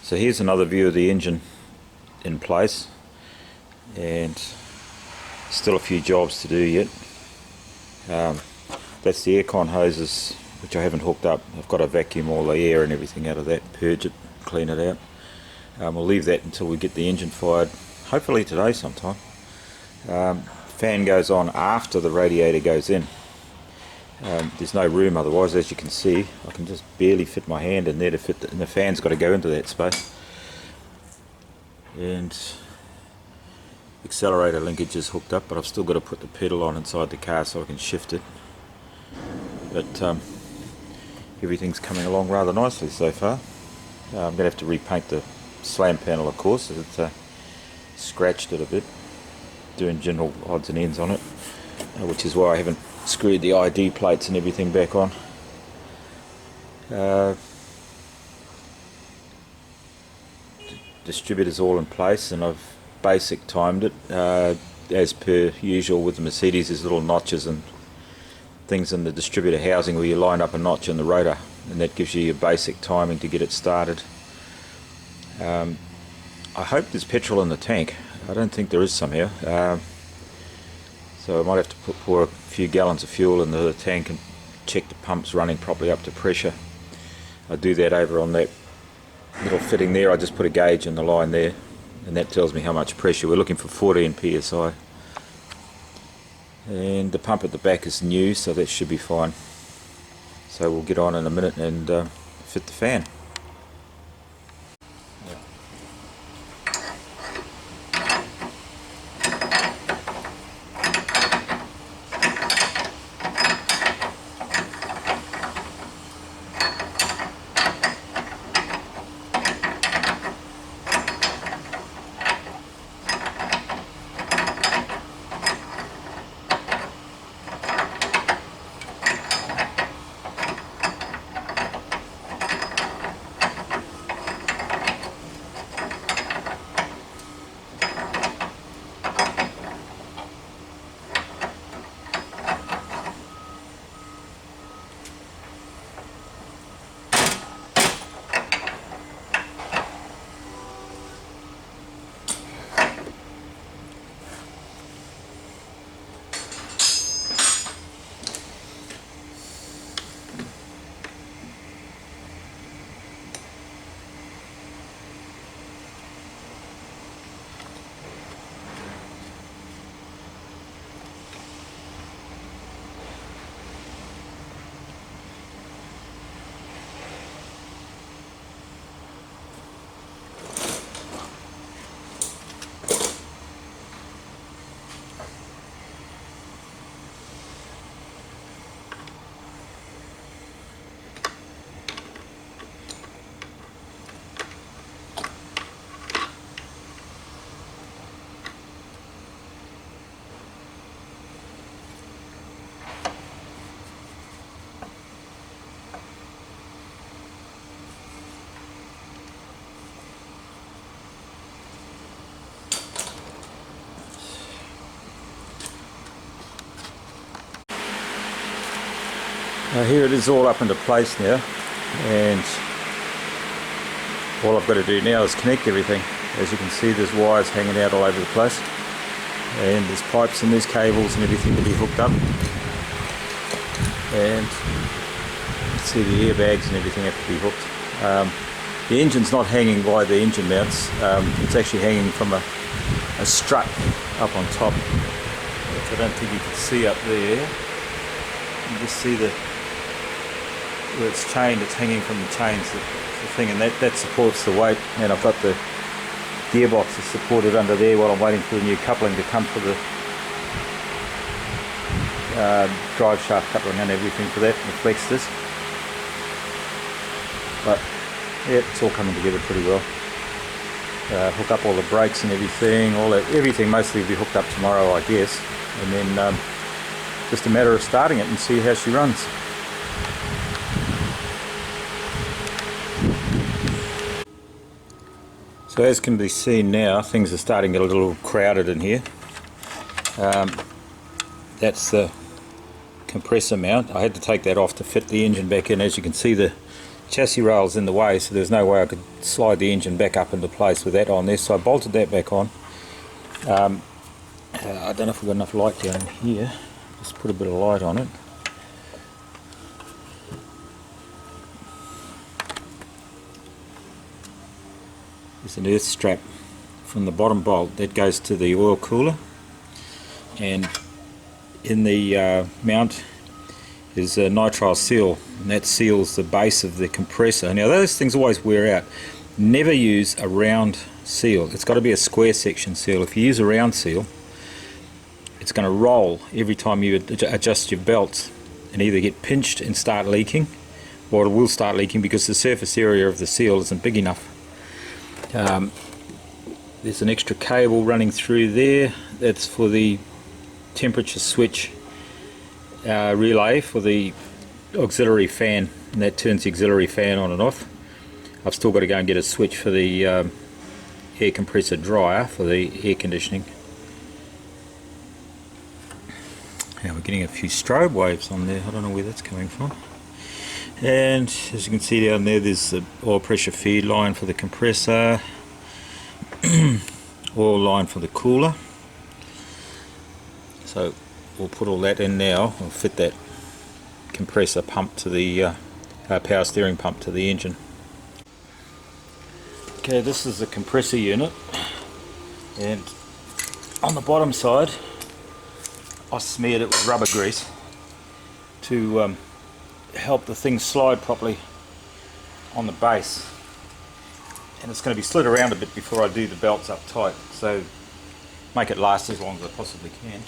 So here's another view of the engine in place, and still a few jobs to do yet. That's the aircon hoses, which I haven't hooked up. I've got to vacuum all the air and everything out of that, purge it, clean it out. We'll leave that until we get the engine fired, hopefully today sometime. Fan goes on after the radiator goes in. There's no room otherwise, as you can see. I can just barely fit my hand in there to fit and the fan's got to go into that space. And accelerator linkage is hooked up, but I've still got to put the pedal on inside the car so I can shift it. But everything's coming along rather nicely so far. I'm going to have to repaint the slam panel, of course. It's scratched it a bit, doing general odds and ends on it, which is why I haven't screwed the ID plates and everything back on. Distributor's all in place, and I've basic timed it as per usual with the Mercedes. There's little notches and things in the distributor housing where you line up a notch in the rotor, and that gives you your basic timing to get it started. I hope there's petrol in the tank. I don't think there is somehow, so I might have to pour a few gallons of fuel into the tank and check the pumps running properly up to pressure. I do that over on that little fitting there. I just put a gauge in the line there, and that tells me how much pressure. We're looking for 14 psi, and the pump at the back is new, so that should be fine. So we'll get on in a minute and fit the fan. Here it is all up into place now, and all I've got to do now is connect everything. As you can see, there's wires hanging out all over the place, and there's pipes and there's cables and everything to be hooked up, and you can see the airbags and everything have to be hooked. The engine's not hanging by the engine mounts, it's actually hanging from a strut up on top, which I don't think you can see up there. You can just see where it's chained, it's hanging from the chains, the thing, and that supports the weight. And I've got the gearbox is supported under there while I'm waiting for the new coupling to come for the drive shaft coupling and everything for that, and the flex disc. But yeah, it's all coming together pretty well. Hook up all the brakes and everything, everything mostly will be hooked up tomorrow, I guess, and then just a matter of starting it and see how she runs. So as can be seen now, things are starting to get a little crowded in here. That's the compressor mount. I had to take that off to fit the engine back in. As you can see, the chassis rail's in the way, so there's no way I could slide the engine back up into place with that on there, so I bolted that back on. I don't know if we've got enough light down here. Just put a bit of light on it. There's an earth strap from the bottom bolt that goes to the oil cooler, and in the mount is a nitrile seal, and that seals the base of the compressor. Now those things always wear out. Never use a round seal. It's got to be a square section seal. If you use a round seal, it's going to roll every time you adjust your belts and either get pinched and start leaking, or it will start leaking because the surface area of the seal isn't big enough. There's an extra cable running through there. That's for the temperature switch relay for the auxiliary fan, and that turns the auxiliary fan on and off. I've still got to go and get a switch for the air compressor dryer for the air conditioning. Now we're getting a few strobe waves on there. I don't know where that's coming from. And as you can see down there, there's the oil pressure feed line for the compressor, oil line for the cooler. So we'll put all that in now. We'll fit that compressor pump to the power steering pump to the engine. Okay, this is the compressor unit, and on the bottom side I smeared it with rubber grease to help the thing slide properly on the base, and it's going to be slid around a bit before I do the belts up tight, so make it last as long as I possibly can.